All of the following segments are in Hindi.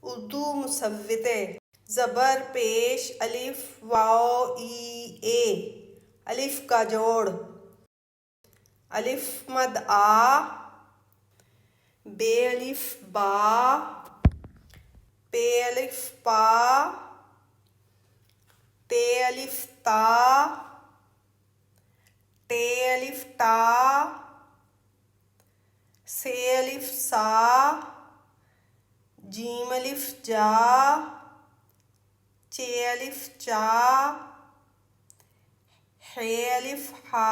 उर्दू मुसव्विते ज़बर पेश अलिफ वाओ ई ए अलिफ का जोड़ अलिफ मद आ बे अलिफ बा पे अलिफ पा ते अलिफ ता टे अलिफ टा से अलिफ सा जीम अलिफ जा चे अलिफ चा हे अलिफ हा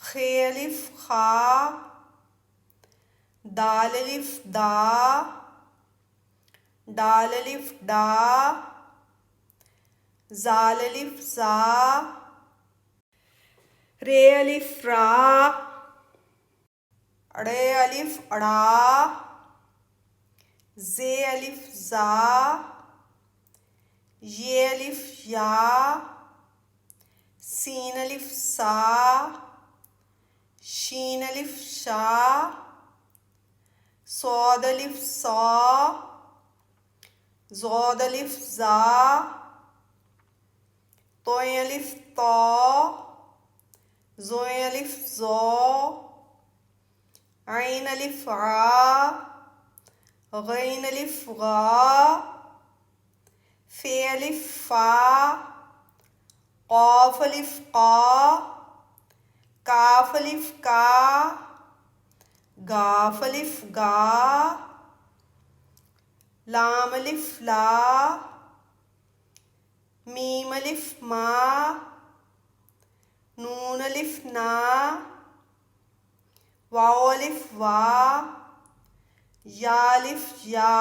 खे अलिफ खा दाल अलिफ दा डाल अलिफ डा जाल अलिफ जा रे अलिफ रा अड़े अलिफ अड़ा जे अलिफ जा ये अलिफ या सीन अलिफ सा शीन अलिफ शा सौद अलिफ सा ज़ौद अलिफ जा तोय अलिफ तो ज़ोय अलिफ ज़ो ऐन अलिफ आ गैन अलिफ गा फे अलिफ फा क़ाफ अलिफ क़ा काफ अलिफ का गाफ अलिफ गा लाम अलिफ ला मीम अलिफ मा नून अलिफ ना वाओ अलिफ वा या अलिफ या।